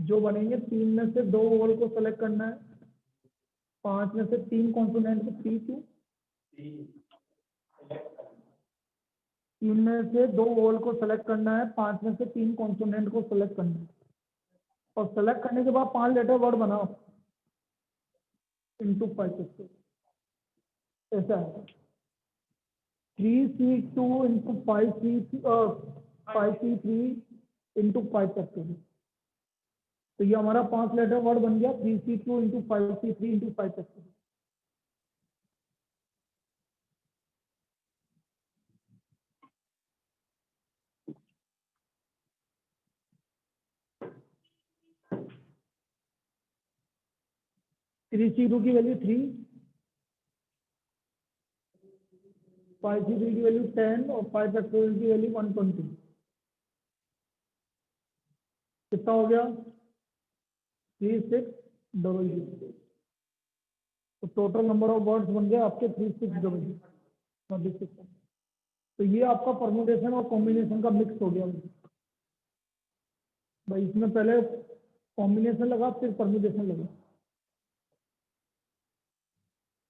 जो बनेंगे 3 में से 2 वोवल को सेलेक्ट करना है, 5 में से 3 कॉन्सोनेंट को पी क्यू, 3 में से 2 वोवल को सेलेक्ट करना है, 5 में से 3 कॉन्सोनेंट को सेलेक्ट करना है, और सेलेक्ट करने के बाद 5 लेटर वर्ड बनाओ इंटू 5 ऐसा है 3C2 into 5C3 into 5 factorial. तो ये हमारा 5 लेटर वर्ड बन गया 3C2 into 5C3 into 5 factorial. 3C2 की वैल्यू 3, 5C3 की वैल्यू 10 और 5 फैक्टोरियल की वैल्यू 120। कितना हो गया 3600। तो टोटल नंबर ऑफ वर्ड्स बन गया आपके 3600। तो ये आपका परम्यूटेशन और कॉम्बिनेशन का मिक्स हो गया भाई। इसमें पहले कॉम्बिनेशन लगा फिर परम्यूटेशन लगा।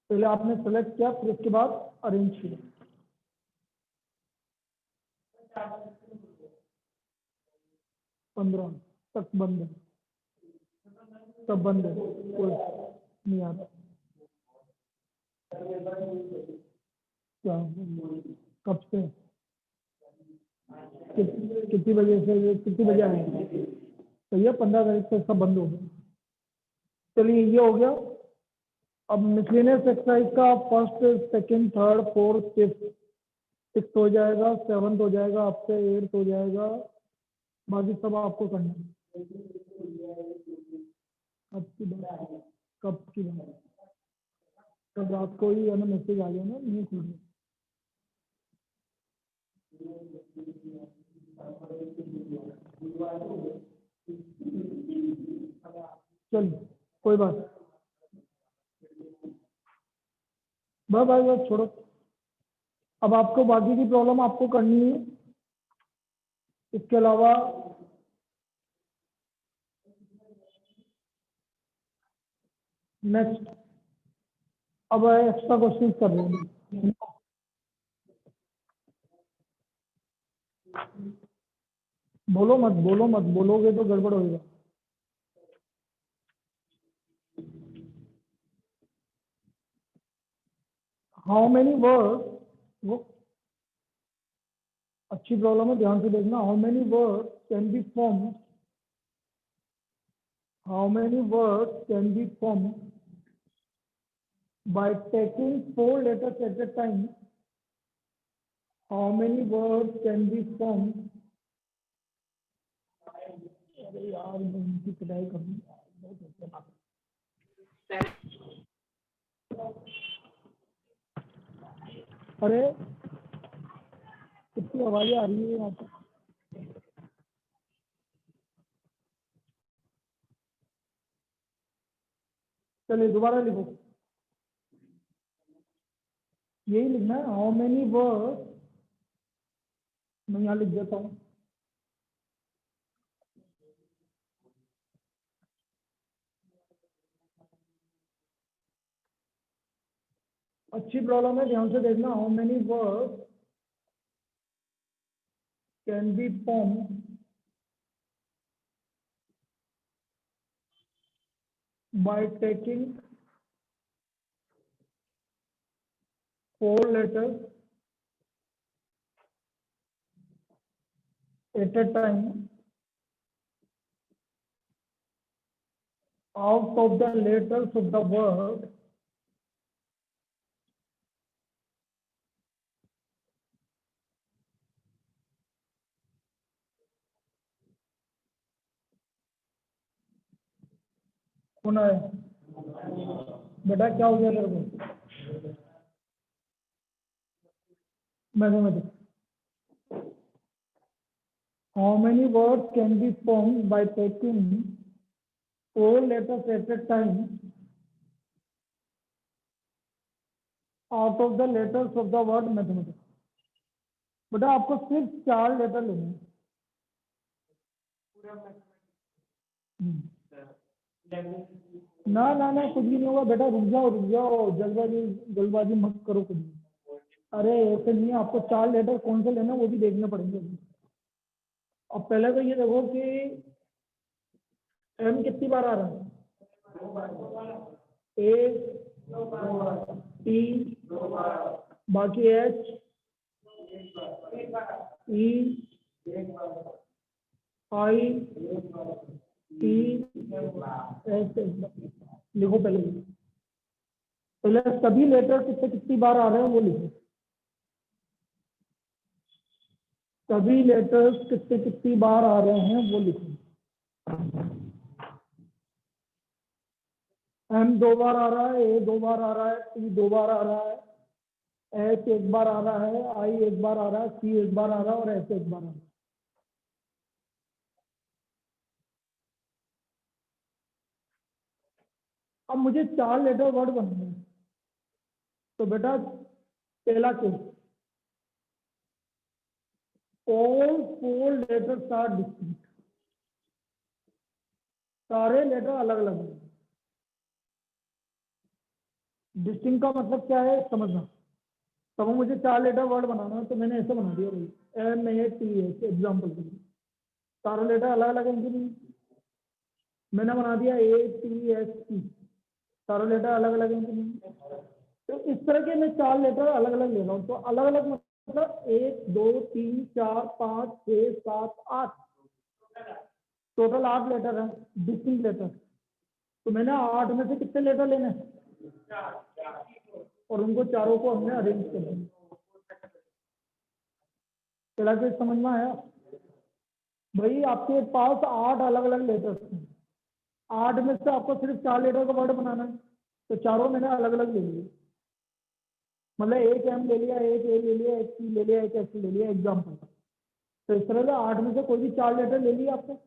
पहले आपने सेलेक्ट किया फिर उसके बाद अरेंज किया। पंद्रह तक बंद है, सब बंद है, कोई नहीं आता। क्या कब से कितनी बजे से कितनी बजे आएंगे? तो ये 15 तारीख से सब बंद हो गया। चलिए ये हो गया। अब मिसलेनियस एक्सरसाइज का first second third fourth fifth, 6 हो जाएगा, 7 हो जाएगा, आपसे 8 हो जाएगा, बाकी सब आपको करना है। कब की बात कब रात को ही है ना मैसेज आ गया ना, नहीं खुल रहा। चलिए कोई बात, बस छोड़ो। अब आपको बाकी की प्रॉब्लम आपको करनी है। इसके अलावा नेक्स्ट अब एक्स्ट्रा क्वेश्चन कर रहे हैं। बोलो मत बोलोगे तो गड़बड़ होगा। हाउ मेनी वर्ड, वो अच्छी प्रॉब्लम है, ध्यान से देखना। How many word can be form, how many word can be form by taking 4 letters at a time. How many word can be form, अरे यार मैं इनकी पिटाई करूँगा। अरे कितनी आवाजें आ रही है यहाँ पर। चलिए दोबारा लिखो, यही लिखना है। हाउ मेनी वर्ड, मैं यहाँ लिख देता हूँ। अच्छी प्रॉब्लम है, ध्यान से देखना। How many word can be form by taking 4 letters at a time out of the letters of the word होना है। बेटा क्या हो गया तेरे को? Mathematics. How many words can be formed by taking 4 letters at a time out of the letters of the word mathematics? बेटा आपको सिर्फ 4 लेटर लेने हैं। ना ना ना, कुछ भी नहीं होगा बेटा, रुक जाओ, जल्दबाजी मत करो कुछ भी। अरे ऐसे नहीं है, आपको 4 लेटर कौन से लेना वो भी देखने पड़ेंगे। अब पहले तो ये देखो कि एम कितनी बार आ रहा है, ए, टी, बाकी एच, ई, आई, टी, एच, लिखो पहले सभी लेटर कितनी बार आ रहे हैं वो लिखो। सभी लेटर्स कितनी बार आ रहे हैं वो लिखो। एम 2 बार आ रहा है, ए 2 बार आ रहा है, टी 2 बार आ रहा है, एच 1 बार आ रहा है, आई 1 बार आ रहा है, सी 1 बार आ रहा है और एच 1 बार आ रहा है। अब मुझे 4 लेटर वर्ड बनने हैं। तो बेटा पहला case, all 4 letters are distinct, सारे लेटर अलग अलग हैं। डिस्टिंक्ट का मतलब क्या है समझना। तब मुझे 4 लेटर वर्ड बनाना है तो मैंने ऐसे बना दिया भाई, M A T H example के लिए, सारे लेटर अलग अलग हैं कि नहीं। मैंने बना दिया ए टी एच टी, सारे लेटर अलग अलग हैं कि नहीं। तो इस तरह के मैं 4 लेटर अलग अलग ले रहा हूँ। तो अलग अलग मतलब 1 2 3 4 5 6 7 8, टोटल 8 लेटर है डिस्टिंक्ट लेटर। तो मैंने 8 में से कितने लेटर लेने हैं, और उनको चारों को हमने अरेंज कर दिया। चला के समझ में आया भाई। आपके पास 8 अलग अलग लेटर्स हैं, 8 में से आपको सिर्फ 4 लेटर का वर्ड बनाना है, तो चारों मैंने अलग अलग ले लिए। मतलब एक एम ले लिया, एक ए ले लिया, एक सी ले लिया, एक एस ले लिया, एग्जाम्पल। तो इस तरह से 8 में से कोई भी 4 लेटर ले लिया आपको,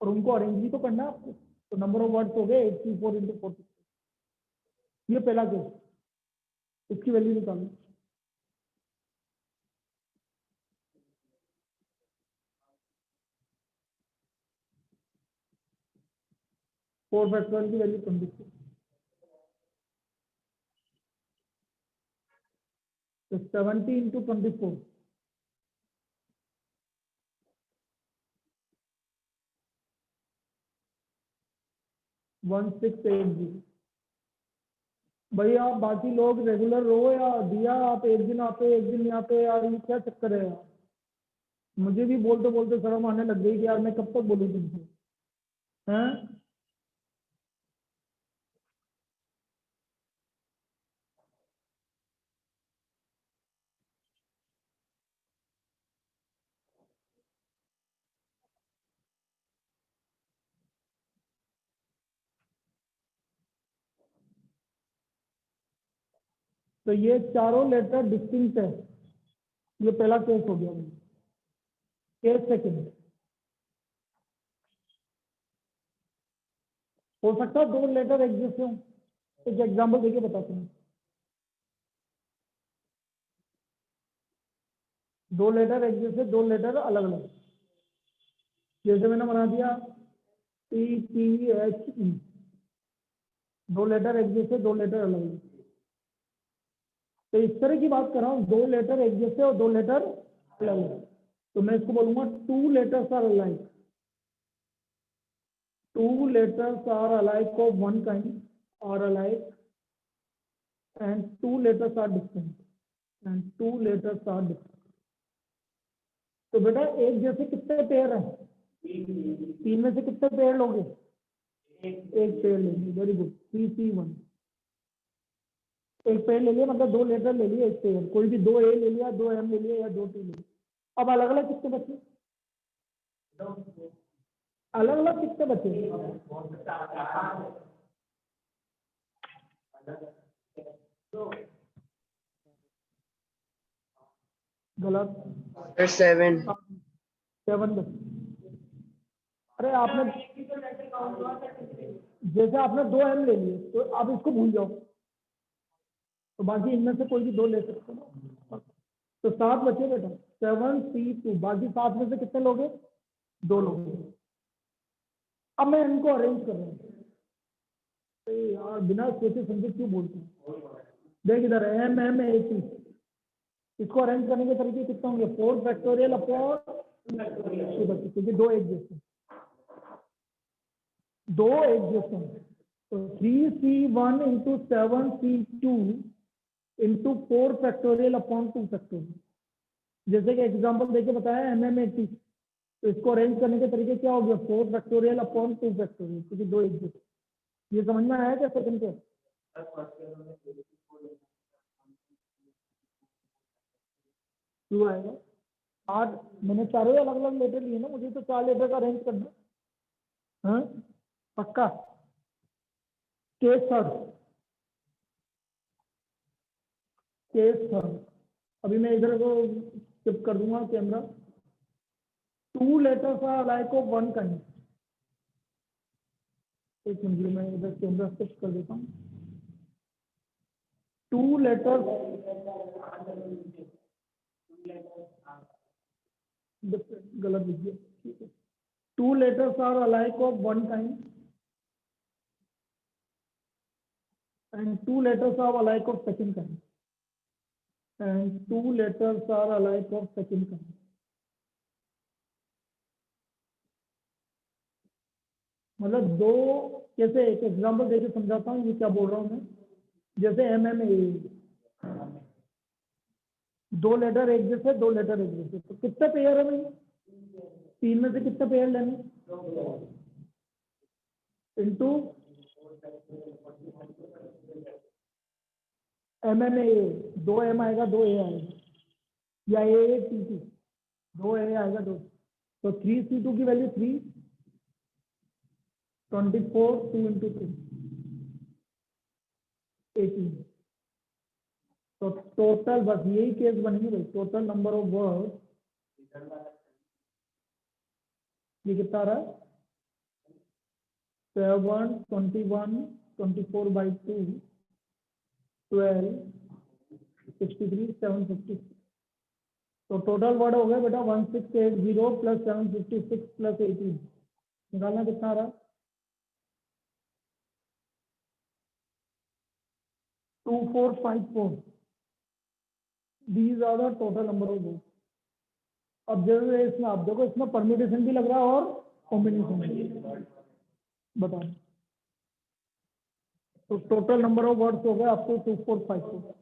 और उनको अरेंज भी तो करना है आपको। तो नंबर ऑफ वर्ड्स हो गए 84 इंटू 40। ये पहला केस, इसकी वैल्यू निकालो। 4 फैक्टोरियल की वैल्यू 26। तो 70 इंटू 24, 1680। भाई आप बाकी लोग रेगुलर रहो या दिया, आप एक दिन आते एक दिन नहीं आते यार, ये क्या चक्कर है यार। मुझे भी बोलते बोलते शर्म आने लग गई कि यार मैं कब तक बोलूँ तुमसे, हैं। तो ये चारों लेटर डिस्टिंक्ट है, ये पहला केस हो गया भाई। केस सेकंड, हो सकता है 2 लेटर एक जैसे हों। एक एग्जाम्पल देके बताते हैं। 2 लेटर एक जैसे, 2 लेटर अलग अलग। जैसे मैंने बना दिया T T H E, 2 letter एक जैसे, 2 लेटर अलग अलग। तो इस तरह की बात कर रहा हूँ, 2 लेटर एक जैसे और 2 लेटर अलग अलग। तो मैं इसको बोलूंगा 2 letters are alike, 2 letters are alike of one kind or alike, and 2 letters are different, and 2 letters are different. तो बेटा एक जैसे कितने पेयर हैं, 3 में से कितने पेयर लोगे, एक पेयर लेंगे। वेरी गुड, C1 एक पेयर ले लिया, मतलब 2 लेटर ले लिए, एक पेयर। कोई भी 2 ए ले लिया, 2 एम ले लिया या 2 टी ले लिया। अब अलग अलग कितने बचे, अलग अलग कितने बचे, गलत, 7 बचे। अरे आपने जैसे आपने 2 एम ले लिए तो आप इसको भूल जाओ, तो बाकी इनमें से कोई भी 2 ले सकते हो। तो 7 बचे बेटा, 7 C2। बाकी 7 में से कितने लोगे, 2 लोगे। अब मैं इनको अरेंज कर रहा हूँ। यार बिना सोचे समझे क्यों बोलते हैं? देख इधर एम एम ए टी, इसको अरेंज करने के तरीके कितना होंगे? 4 फैक्टोरियल अपॉन, क्योंकि दो एक जैसे तो 3C1 into 7C2 into 4 factorial upon 2 factorial. जैसे कि एग्जाम्पल देके बताया MMAT, तो इसको अरेंज करने के तरीके क्या हो गया? 4 फैक्टोरियल अपॉन 2 फैक्टोरियल, क्योंकि दो एक जैसे। ये समझ में आया क्या सेकंड के? क्यों आएगा? आज मैंने चारों अलग अलग लेटर लिए ना, मुझे तो 4 लेटर का अरेंज करना। हाँ पक्का? केस थर्ड, अभी मैं इधर को शिफ्ट कर दूंगा camera. 2 letters are alike of 1 kind. एक मिनट, मैं इधर कैमरा शिफ्ट कर देता हूँ। 2 लेटर्स, गलत लिख दिया। 2 letters are alike of 1 kind and 2 letters are alike of second kind and 2 letters are alike of second kind। मतलब दो, कैसे? एक एग्जांपल देके समझाता हूँ ये क्या बोल रहा हूँ मैं। जैसे MMA, 2 लेटर एक जैसे, 2 लेटर एक जैसे, तो कितने पेयर है भाई? 3 में से कितने पेयर लेने? इंटू MMA, 2 M आएगा 2 A आएगा, या AATT 2 A आएगा 2, तो 3C2 की वैल्यू 3, 24, 2 इंटू 3 18। तो टोटल बस यही केस बनेंगे भाई। टोटल नंबर ऑफ वर्ड ये कितना आ रहा है? 7, 21, 24 बाई 2, 12, 63, 756। तो टोटल वर्ड हो गए बेटा 1680 प्लस 756 प्लस 18। निकालना कितना आ रहा है? 2454। These are the total number of word. अब जैसे इसमें आप देखो, इसमें परम्यूटेशन भी लग रहा है और कॉम्बिनेशन भी। बताओ, तो टोटल नंबर ऑफ वर्ड्स हो गए आपको 2454।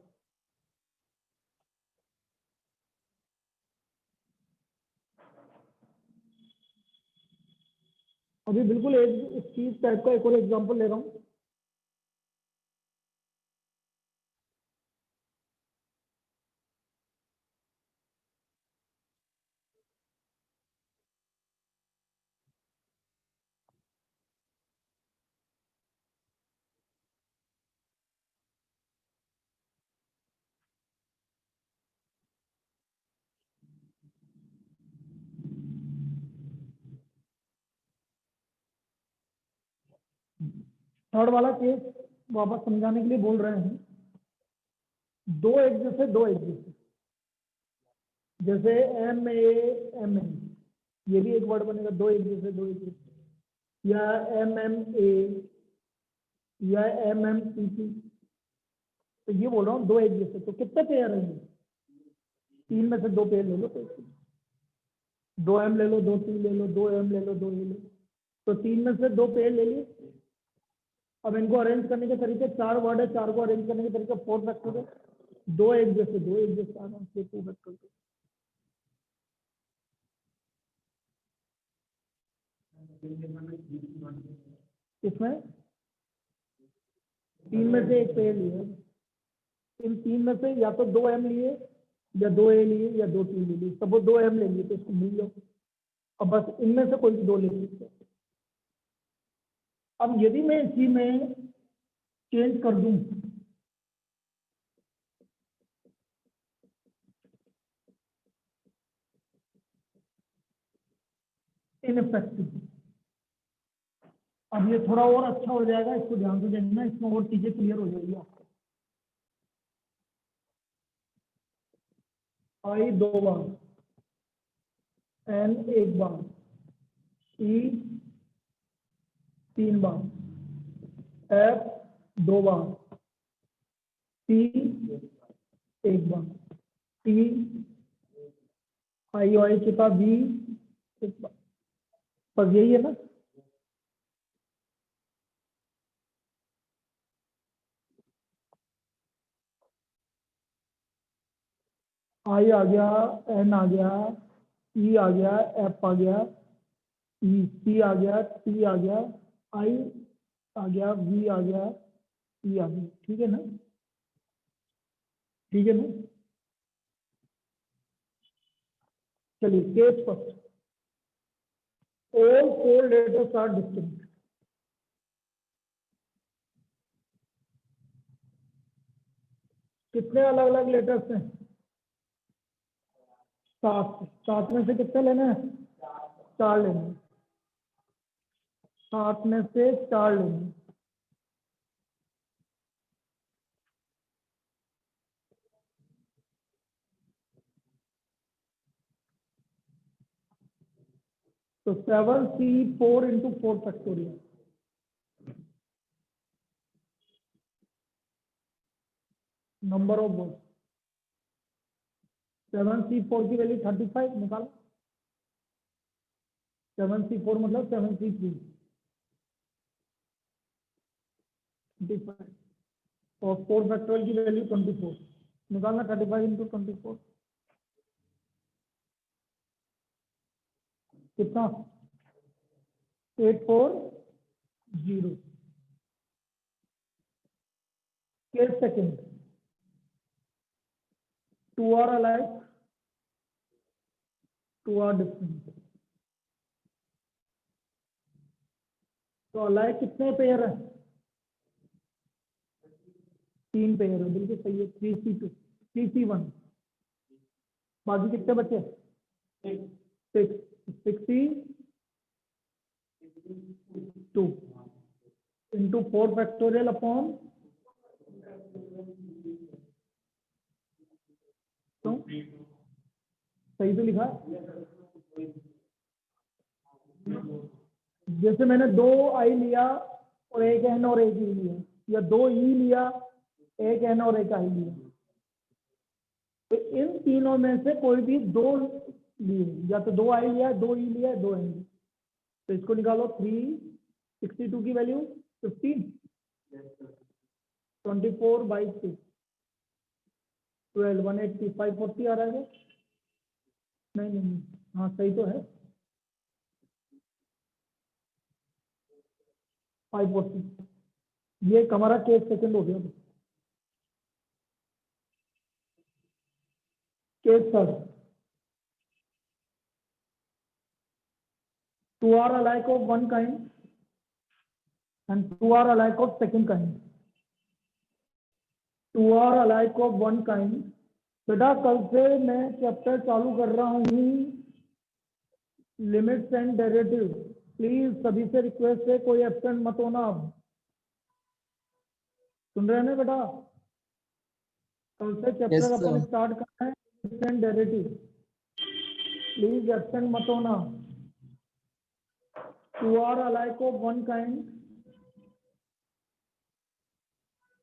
अभी बिल्कुल एक इस चीज टाइप का एक और एग्जांपल ले रहा हूँ। थर्ड वाला केस वापस समझाने के लिए बोल रहे हैं। दो एक जैसे, दो एक जैसे, जैसे MAMN, ये भी एक वर्ड बनेगा। दो एक जैसे, दो एक जैसे, या MMA या MMPP। तो ये बोल रहा हूँ दो एक जैसे। तो कितने पेयर हैं? 3 में से 2 पेयर ले लो, तो 2M ले लो, 2T ले लो, 2M ले लो, 2A ले लो। तो 3 में से 2 पेयर ले लिए। अब इनको अरेंज करने के तरीके, 4 वर्ड है, 4 को अरेंज करने के तरीके 4 फैक्टर है। दो एक जैसे, दो एक जैसे आराम से 2 फैक्टर। इसमें 3 में से एक पेयर लिए, इन 3 में से या तो 2M लिए या 2A लिए या 2T ले लिए। सब वो 2M ले लिए, तो इसको भूल लो। अब बस इनमें से कोई भी 2 ले लीजिए। अब यदि मैं इसी में चेंज कर दूं, इनफेक्टिव, अब ये थोड़ा और अच्छा हो जाएगा। इसको ध्यान से देखना, इसमें और चीजें क्लियर हो जाएगी आपको। I 2 बार, N 1 बार, E 3 बार, F 2 बार, T 1 बार, T आई वाई छिपा V 1 बार, बस यही है ना। आई आ गया, N आ गया, E आ गया, F आ गया, E C आ गया, T आ गया, I आ गया, V आ गया, E आ गया। ठीक है ना, ठीक है ना। चलिए case first, all 4 letters are distinct। कितने अलग अलग लेटर्स हैं? 7। 7 में से कितने लेने हैं? 4 लेने हैं। 7 में से 4 लेने हैं। तो 7C4 into 4 factorial, number of word. 7C4 की वैल्यू 35 निकालो। 7C4 मतलब 7C3 25, और 4 फैक्टोरियल की वैल्यू 24 निकालना। 35 into 24 कितना? 840। Case second, 2 are alike, 2 are different। तो अलाइक कितने पेयर है? 3 पेयर है, बिल्कुल सही है। 3C2 3C1, बाकी कितने बचे? 6 6C2 इंटू 4 फैक्टोरियल अपॉन, तो सही तो लिखा है। जैसे मैंने 2 आई लिया और 1 N और 1 E लिया, या 2 E लिया, 1 N और 1 आई लिया, तो इन तीनों में से कोई भी 2 लिए, या तो 2 आई लिया, 2 E लिया, 2 N लिया। तो इसको निकालो। 362 की वैल्यू 15, 24/6 12 180 540 आ रहा है। नहीं नहीं नहीं, हाँ सही तो है 540। ये हमारा केस सेकंड हो गया। Case third, 2 are alike of one kind and 2 are alike of second kind। 2 are alike of one kind। बेटा कल से मैं चैप्टर चालू कर रहा हूँ लिमिट्स एंड डेरिवेटिव। प्लीज सभी से रिक्वेस्ट है, कोई एब्सेंट मत होना। सुन रहे हैं ना बेटा? कल से चैप्टर अपन स्टार्ट करना है limits and derivative. Please absent मत होना। 2 are alike of one kind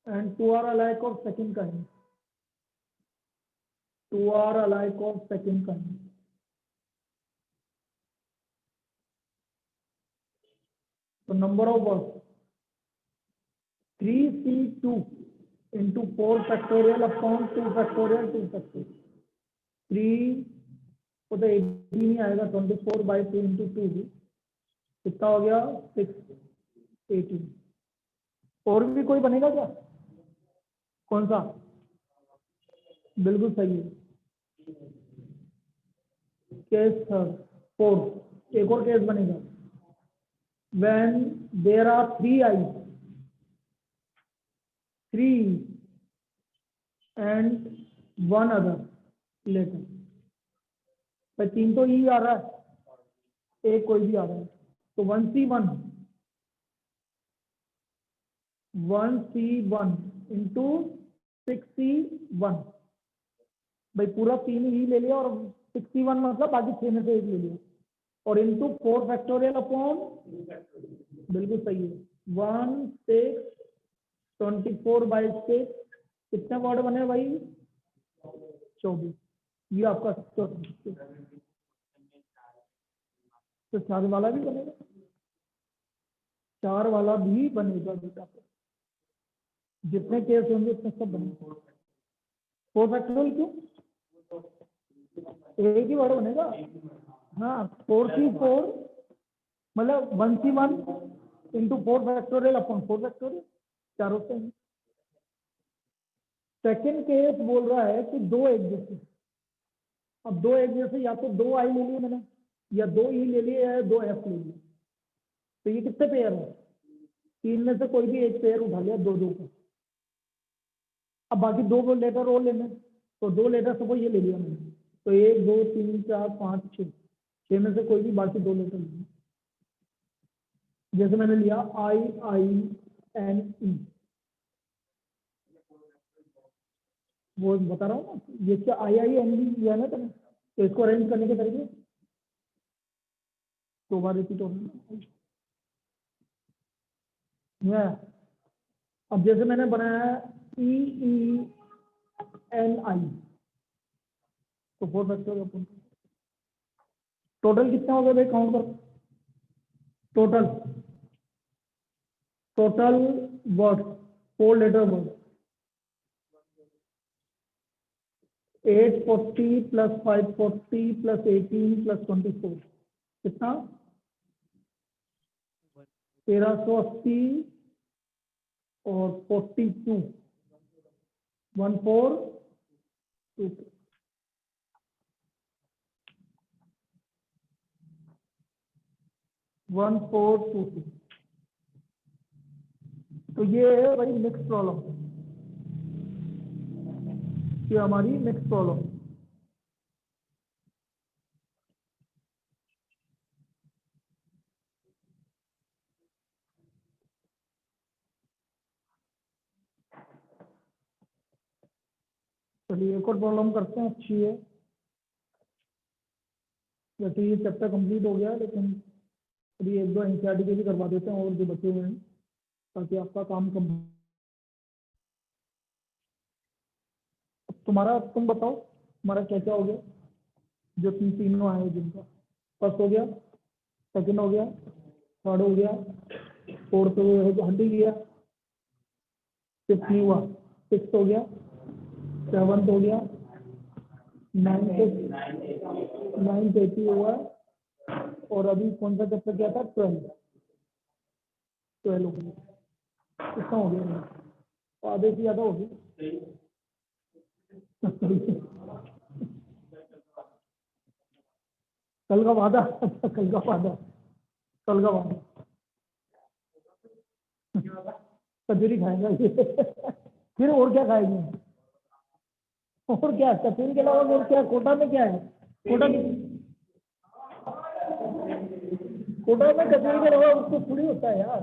and 2 are alike of second kind। 2 are alike of second kind। तो number of words 3C2 into 4 factorial upon 2 factorial 2 factorial. 3 को तो 18 ही आएगा, 24/2 into 2 कितना हो गया? 618। और भी कोई बनेगा क्या? कौन सा? बिल्कुल सही है। केस थर्ड, फोर्थ, एक और केस बनेगा। when there are 3 eyes, 3 and one other letter। भाई 3 तो ई आ रहा है, एक कोई भी आ रहा है, तो 1C1 इंटू 6C1। भाई पूरा 3 ही ले लिया और 6C1 मतलब बाकी 6 में से 1 ले लिया, और इंटू 4 फैक्टोरियल अपॉन बिल्कुल सही है। 1/6 24/6 कितने वर्ड बने भाई? 24। ये आपका 24। तो 4 वाला भी बनेगा, 4 वाला भी बनेगा बेटा। जितने केस होंगे उतने सब बनेंगे। 4 फैक्टोरियल क्यों? एक ही वर्ड बनेगा। हाँ, 4C4 मतलब 1C1 into 4 factorial upon 4 factorial, चारों से। सेकेंड केस बोल रहा है कि दो एक जैसे। अब दो एक जैसे या तो 2 आई ले लिए मैंने, या 2 ई ले लिए, या 2 एफ ले लिए। तो ये कितने पेयर है? 3 में से कोई भी एक पेयर उठा लिया, 2 2 का। अब बाकी 2 लेटर और लेने, तो 2 लेटर सपोज ये ले लिया मैंने, तो 1 2 3 4 5 6, 6 में से कोई भी बाकी 2 लेटर लेने। जैसे मैंने लिया IINE, वो बता रहा हूँ ना, ये क्या IINE लिया ना तुमने, तो इसको अरेंज करने के तरीके दो बार रिपीट होना। अब जैसे मैंने बनाया EENI, तो 4 फैक्टोरियल। टोटल कितना हो गया भाई, काउंट कर। Total word, 4 letter word, 840 plus 540 plus 18 plus 24 कितना? 1380 और 42 1422। तो ये है भाई मिक्स प्रॉब्लम, ये हमारी मिक्स प्रॉब्लम। चलिए एक और प्रॉब्लम करते हैं, अच्छी है। वैसे ये चैप्टर कंप्लीट हो गया, लेकिन अभी 1 2 एनसीईआरटी के भी करवा देते हैं और जो बचे हुए हैं, ताकि आपका काम कम। तुम्हारा, तुम बताओ तुम्हारा क्या क्या हो गया, जो तीनों आए जिनका। फर्स्ट हो गया, सेकंड हो गया, थर्ड हो गया, फोर्थ हड्डी गया, फिफ्थ नहीं हुआ, सिक्स हो गया, सेवंथ हो गया, नाइन्थ 80 हुआ, और अभी कौन सा चैप्टर क्या था? 12 हो गया। कितना हो गया? आधे से ज्यादा हो गया। कल का वादा, कल का वादा, कल का वादा कचौरी खाएगा ये। फिर और क्या खाएंगे? और क्या कचौरी के अलावा और क्या? कोटा में क्या है? कोटा में, कोटा में कचौरी के अलावा उसको थोड़ी होता है यार।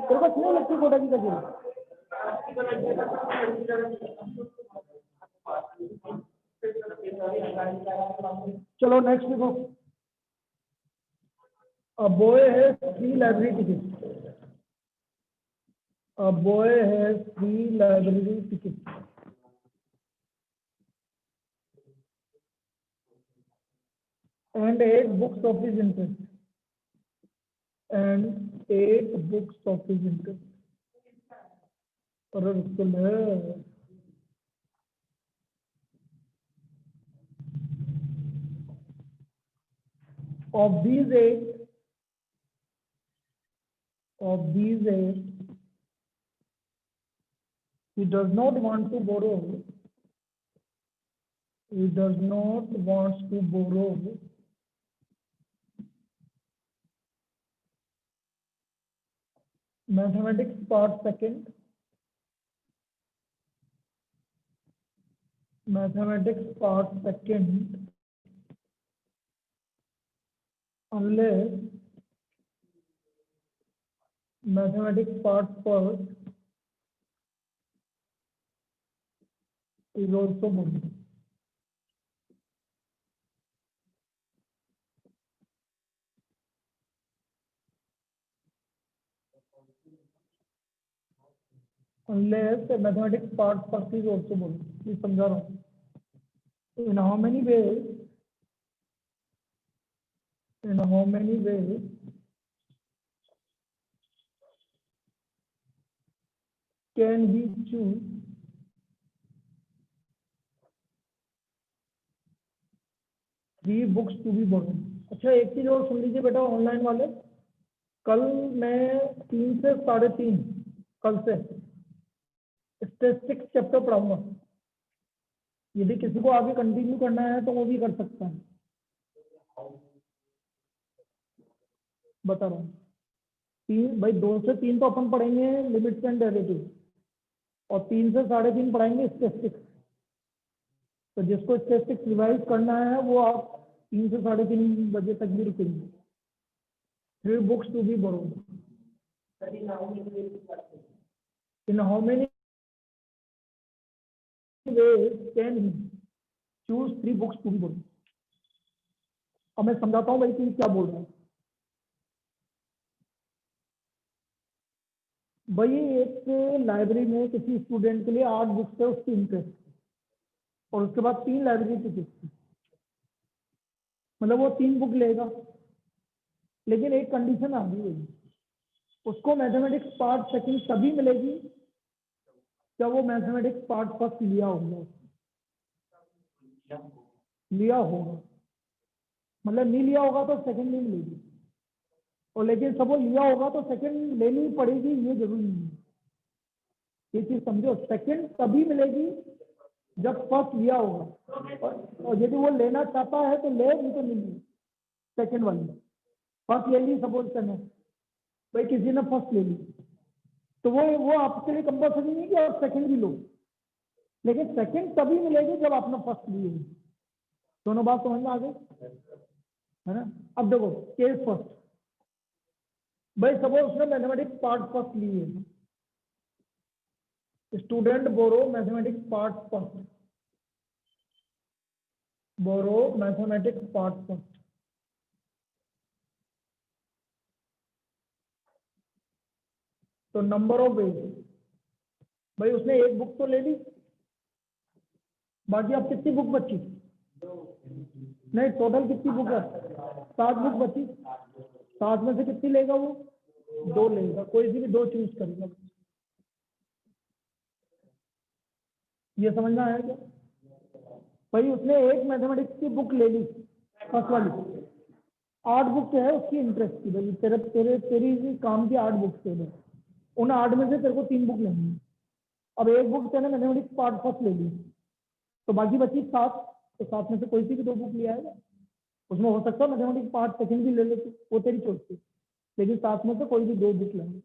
तेरे को क्यों लगती कोटा की कचौरी? चलो नेक्स्ट देखो। A boy has 3 library tickets. A boy has 3 library tickets. And 8 books of his interest. And 8 books of his interest. और of these 8, he does not want to borrow. He does not want to borrow mathematics part second, unless mathematics part first is also borrowed. unless a mathematics part first is also बोलो, ये समझा रहा हूँ. In how many ways can he choose three books to be borrowed? अच्छा, एक चीज और सुन लीजिए बेटा ऑनलाइन वाले, कल मैं 3 से 3:30 कल से स्टैटिस्टिक्स चैप्टर पढ़ाऊंगा. यदि किसी को आगे कंटिन्यू करना है तो वो भी कर सकता है. बता रहा हूँ, 3 भाई 2 से 3 तो अपन पढ़ेंगे लिमिट्स एंड डेरिवेटिव, और 3 से 3:30 पढ़ाएंगे स्टैटिस्टिक्स. तो जिसको स्टैटिस्टिक्स रिवाइज करना है वो आप 3 से 3:30 बजे तक भी रुकेंगे. 3 books to be borrowed. In how many ways can he choose 3 books to be borrowed? अब मैं समझाता हूँ भाई कि क्या बोल रहा हूँ. भाई एक लाइब्रेरी में किसी स्टूडेंट के लिए 8 बुक्स है उसकी इंटरेस्ट, और उसके बाद 3 लाइब्रेरी टिकट, मतलब वो 3 बुक लेगा. लेकिन एक कंडीशन आ गई, उसको मैथमेटिक्स पार्ट सेकंड तभी मिलेगी जब वो मैथमेटिक्स पार्ट फर्स्ट लिया होगा. मतलब नहीं लिया होगा तो सेकंड नहीं मिलेगी, और लेकिन सब वो लिया होगा तो सेकंड लेनी पड़ेगी, ये जरूरी नहीं है. ये चीज समझो, सेकंड तभी मिलेगी जब फर्स्ट लिया होगा, और यदि वो लेना चाहता है तो ले, नहीं तो नहीं. सेकंड वाली फर्स्ट ले ली, सपोज करना भाई किसी ने फर्स्ट ले ली, तो वो आपके लिए कंपल्सरी नहीं कि आप सेकंड भी लो, लेकिन सेकंड तभी मिलेगी जब आपने फर्स्ट ली होगी. दोनों बात समझ में आ गई है ना. अब देखो केस फर्स्ट, भाई सपोज उसने मैथमेटिक्स पार्ट फर्स्ट ली है. स्टूडेंट बोरो मैथमेटिक्स पार्ट फर्स्ट, बोरो मैथमेटिक्स पार्ट फर्स्ट. तो नंबर ऑफ वेज, भाई उसने एक बुक तो ले ली, बाकी अब कितनी बुक बची? नहीं, टोटल कितनी बुक है? 7 बुक बची. 7 में से कितनी लेगा वो? 2 लेगा. कोई सी भी 2 चूज करेगा. ये समझना है क्या? भाई उसने एक मैथमेटिक्स की बुक ले ली फर्स्ट वाली, 8 बुक है उसकी इंटरेस्ट की. भाई तेरी काम की 8 बुक्स थे, उन 8 में से तेरे को 3 बुक लेनी है. अब एक बुक तेने मैथमेटिक्स पार्ट फर्स्ट ले ली, तो बाकी बची 7. तो 7 में से कोई सी भी 2 बुक लिया है. उसमें हो सकता है मैथमेटिक्स पार्ट सेकंड भी ले लेते, वो तेरी चॉइस थी, लेकिन 7 में से कोई भी 2 बुक लेंगे.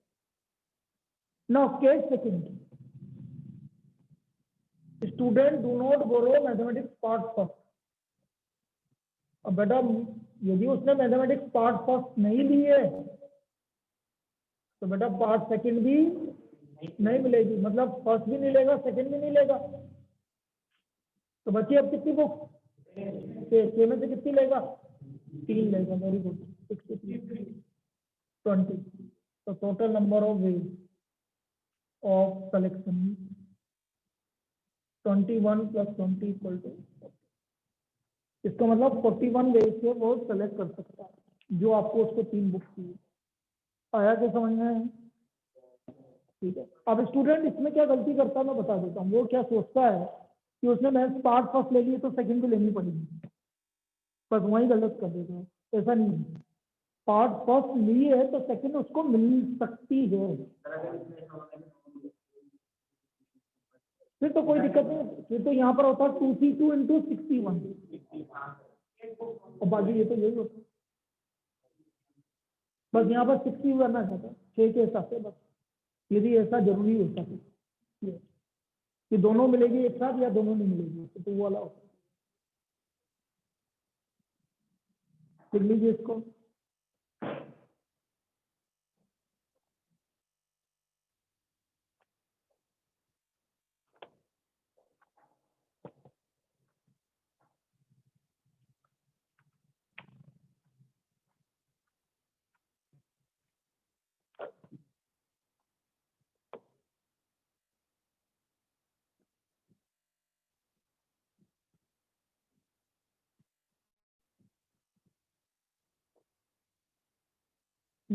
Now case second, student do not borrow mathematics part first. अब बेटा यदि उसने मैथमेटिक्स पार्ट फर्स्ट नहीं ली है तो बेटा पार्ट सेकंड भी नहीं मिलेगी, मतलब फर्स्ट भी नहीं लेगा, सेकंड भी नहीं लेगा. तो बच्चे अब कितनी बुक? 6 में से कितनी लेगा? 3 लेगा. Very good. 63 20. तो total number of ways of collection 21 + 20 = 40. इसका मतलब 41 वेज से वो सेलेक्ट कर सकता है जो आपको उसको 3 बुक चाहिए. आया क्या समझ में? ठीक है. अब स्टूडेंट इसमें क्या गलती करता है मैं बता देता हूँ. वो क्या सोचता है कि उसने मैथ्स पार्ट फर्स्ट ले ली तो सेकंड भी लेनी पड़ेगी, बस वही गलत कर देता है. ऐसा नहीं है. पार्ट फर्स्ट ली है तो सेकंड उसको मिल सकती है, फिर तो कोई दिक्कत नहीं. फिर तो यहाँ पर होता है 2C2 × 61, और बाकी ये तो यही होता है. बस यहाँ पर 60 करना चाहता है 6 के हिसाब से. बस यदि ऐसा जरूरी होता है कि दोनों मिलेगी एक साथ या दोनों नहीं मिलेगी, तो वो वाला होता है. लिख लीजिए इसको.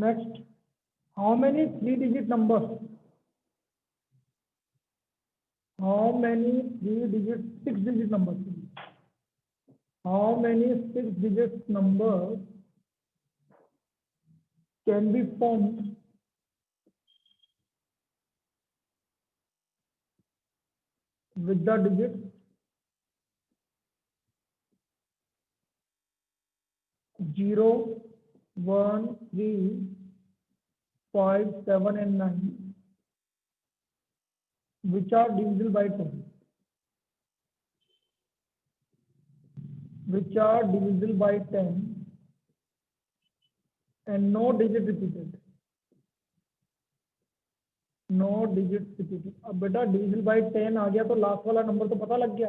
Next, how many 3-digit numbers? How many 3-digit, 6-digit numbers? How many 6-digit numbers can be formed with the digits 0, 1, 3, 5, 7, and 9, which are divisible by 10? Which are divisible by 10 and no digit repeated. No digit repeated. अब बेटा divisible by 10 आ गया तो last वाला number तो पता लग गया.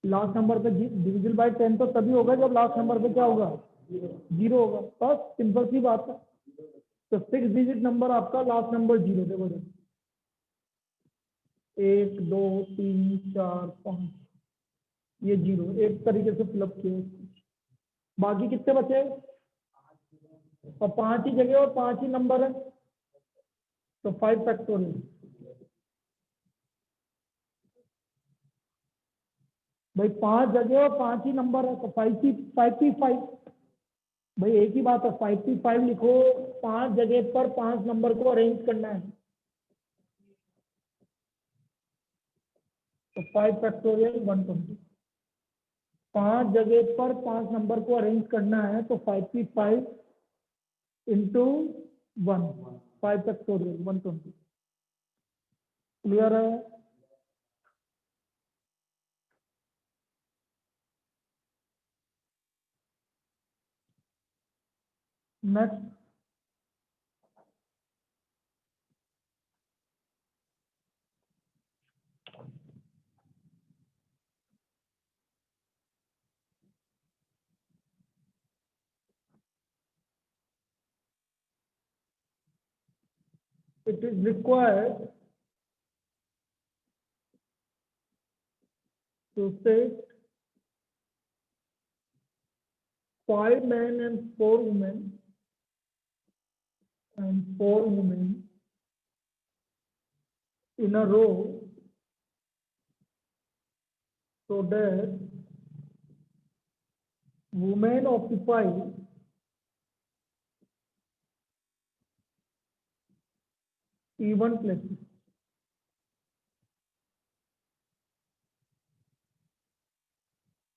Last number पे डिविजल बाय 10 तो तभी होगा जब लास्ट नंबर पे क्या होगा, 0 होगा. बस सिंपल सी बात है. तो 6 डिजिट नंबर आपका लास्ट नंबर 0. देखो 1 2 3 4 5 ये 0 एक तरीके से फिलअप किए. बाकी कितने बचे? और 5 ही जगह और 5 ही नंबर है तो 5 फैक्टोरियल. भाई 5 जगह और 5 ही नंबर है तो 5 भाई एक ही बात है. 5 लिखो. 5 जगह पर 5 नंबर को अरेंज करना है तो 5 फैक्टोरियल 120. 5 जगह पर 5 नंबर को अरेंज करना है तो 5 इंटू 1 5 फैक्टोरियल 120. क्लियर है? Next, it is required to set 5 men and 4 women in a row so that women occupy even places.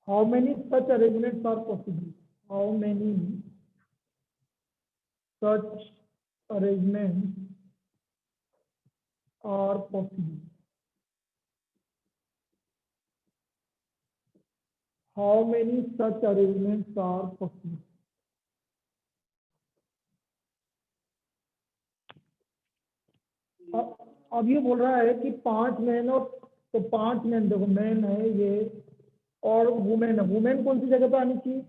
How many such arrangements are possible? How many such arrangements are possible? How many such arrangements are possible? अब ये बोल रहा है कि 5 man और तो 5 man देखो man है ये और वुमेन है. वुमेन कौन सी जगह पे आनी चाहिए?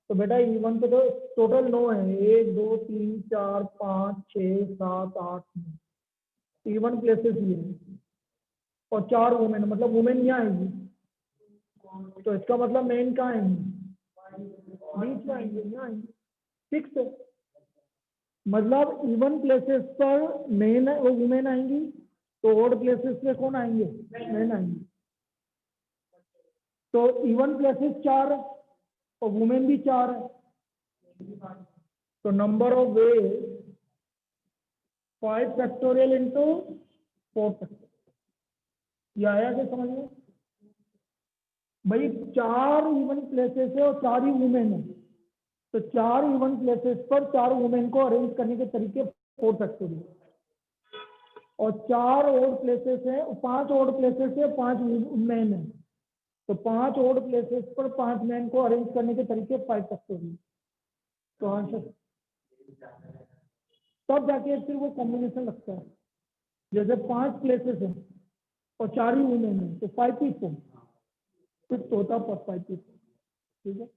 तो बेटा इवन पे तो टोटल 9 है. 1 2 3 4 5 6 7 8 9 इवन प्लेसेस ये है और 4 वुमेन मतलब वुमेन यहाँ आएगी तो इसका मतलब मेन कहाँ आएंगे? बीच में आएंगे. यहाँ आएंगे. 6 है मतलब इवन प्लेसेस पर मेन वो वुमेन आएंगी तो ओड प्लेसेस पे कौन आएंगे? मेन आएंगे. तो इवन प्लेसेस 4 है और वुमेन भी 4 है तो number of way 5 factorial into 4 factorial. ये आया क्या समझ में? भाई 4 इवन प्लेसेस है और 4 ही वुमेन है तो 4 इवन प्लेसेस पर 4 वुमेन को अरेंज करने के तरीके 4 फैक्टोरियल और 4 ओड प्लेसेस है 5 ओड प्लेसेस है 5 मैन है तो 5 ओड प्लेसेस पर 5 मैन को अरेंज करने के तरीके 5 फैक्टोरियल. तो आंसर तब जाके फिर वो कॉम्बिनेशन लगता है. जैसे 5 प्लेसेस है और 4 ही वुमेन है तो 5 पीपल फिर होता पर 5 पीपल. ठीक है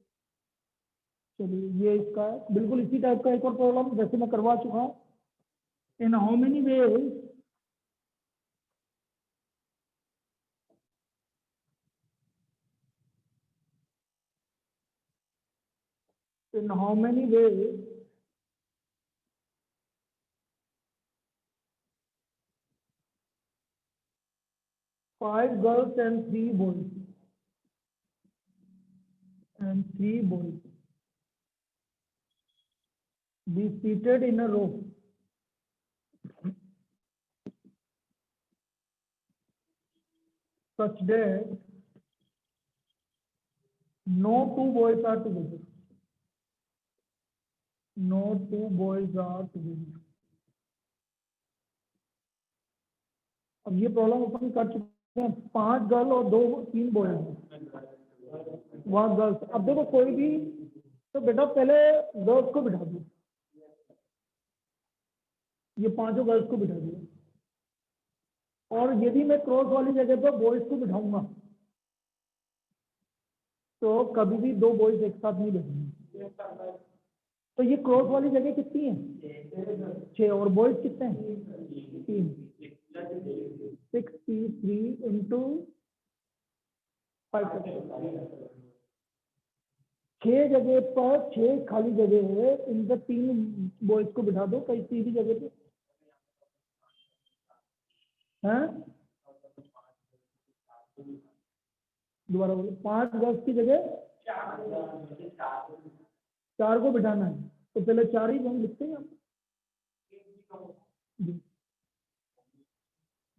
चलिए ये इसका बिल्कुल इसी टाइप का एक और प्रॉब्लम जैसे मैं करवा चुका हूँ. इन how many ways in how many ways 5 girls and 3 boys be seated in a row such that no two boys are together. No two boys are together. अब ये प्रॉब्लम अपन कर चुके हैं, 5 गर्ल और 3 बॉयज, वहाँ गर्ल्स। अब देखो कोई भी, तो बेटा पहले गर्ल्स को बिठा दो, ये 5 गर्ल्स को बिठा दिया, और यदि मैं क्रॉस वाली जगह पर बॉयज को बिठाऊंगा तो कभी भी 2 बॉयज एक साथ नहीं बैठेंगे। तो ये क्रॉस वाली जगह कितनी है? 6, और बॉयज कितने हैं? 3। 63 इंटू 5। 6 जगह पर 6 खाली जगह है, इन पर 3 बॉयज को बिठा दो कहीं सीधी जगह पे, हैं? दोबारा बोलो, 5 गर्ल्स की जगह 4 को बिठाना है, तो पहले 4 ही हम लिखते हैं।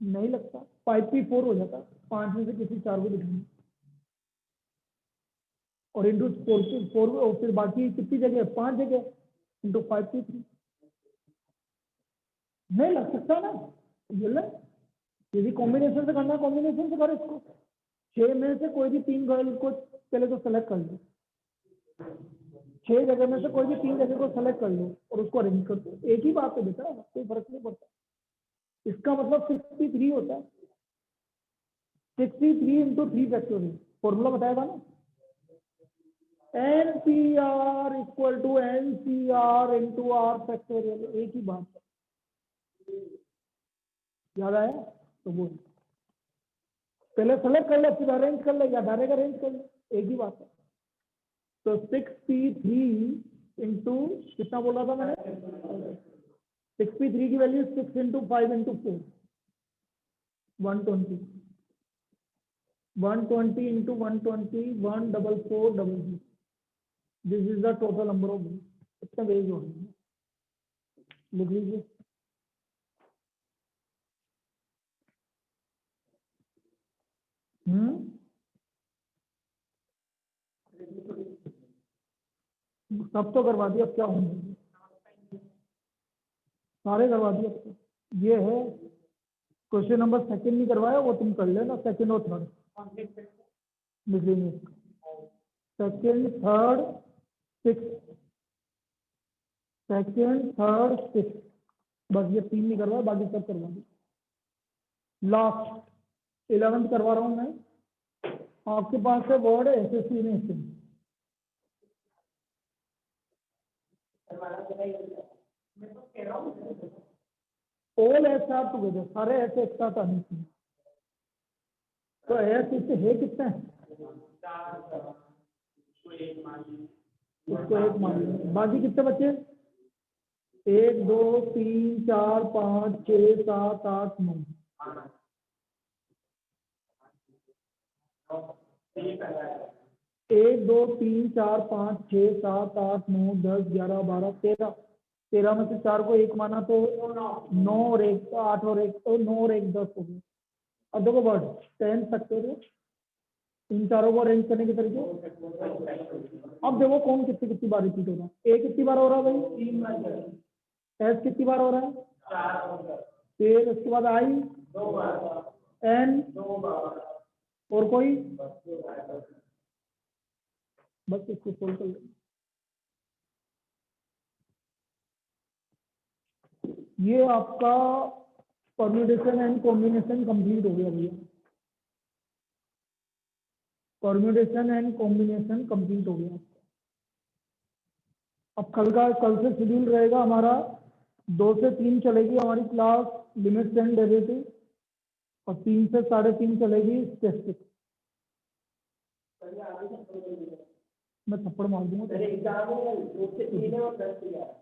नहीं लगता, 5p4 हो जाता, 5 में से किसी 4 को बिठाना और इंटू 4 और फिर बाकी कितनी जगह? 5 जगह इंटू 5p3। नहीं लग सकता ना, बोले यदि कॉम्बिनेशन से करना, कॉम्बिनेशन से करो इसको। 6 में से कोई भी 3 गर्ल को पहले तो सेलेक्ट कर लो, 6 जगह में से कोई भी 3 जगह को सेलेक्ट कर लो और उसको अरेंज कर दो। एक ही बात है बेटा, कोई फर्क नहीं पड़ता। इसका मतलब 63 होता है, 63 इंटू 3 फैक्टोरियल, फॉर्मूला बताया था ना, NCR equal to NCR into R factorial, एक ही बात है। याद आया? तो वो पहले सेलेक्ट कर लो, फिर अरेंज कर लो, या डायरेक्ट अरेंज कर लो, एक ही बात है। तो 63 इंटू कितना बोला था मैंने? 63 की value 6 into 5 into 4, 120। 120 into 120, 14400। This is the total number of ways. कितने वेज हो गए लिख लीजिए। सब तो करवा दिया, अब क्या होंगे? सारे करवा दिए। अब तो ये है क्वेश्चन नंबर 2 नहीं करवाया, वो तुम कर लेना, 2 और 3 miscellaneous. 2nd 3rd 6, 2nd 3rd 6, बस ये 3 नहीं करवाया, बाकी सब करवा दिए। लास्ट 11th करवा रहा हूँ मैं। आपके पास है वर्ड एसएससी में, ऑल एस आर टुगेदर, सारे ऐसे एक साथ आने चाहिए। तो एस इससे है कितना है? उसको 1 मान लो, बाकी कितने बचे? 1 2 3 4 5 6 7 8 9। 1 2 3 4 5 6 7 8 9 10 11 12 13। 13 में से 4 को 1 माना तो 9 और 1 8 और 1 तो 9 और 1 10 हो गए। अब देखो वर्ड 10 फैक्टोरियल, इन चारों को अरेंज करने के तरीके। अब देखो कौन कितनी कितनी बार रिपीट हो रहा है। ए कितनी बार हो रहा है भाई? 3 बार। एस कितनी बार हो रहा है? 4। फिर उसके बाद आई 2 बार, एन 2 बार, और कोई? बस इसको सोल्व कर लो। ये आपका परम्यूटेशन एंड कॉम्बिनेशन कंप्लीट हो गया भैया। परम्यूटेशन एंड कॉम्बिनेशन कंप्लीट हो गया। अब कल से शेड्यूल रहेगा हमारा, 2 से 3 चलेगी हमारी क्लास लिमिट्स एंड डेरिवेटिव, और 3 से 3:30 चलेगी स्टैटिस्टिक्स। मैं थप्पड़ मार दूंगा। एग्जाम 2 से 3 है और 10 से 11।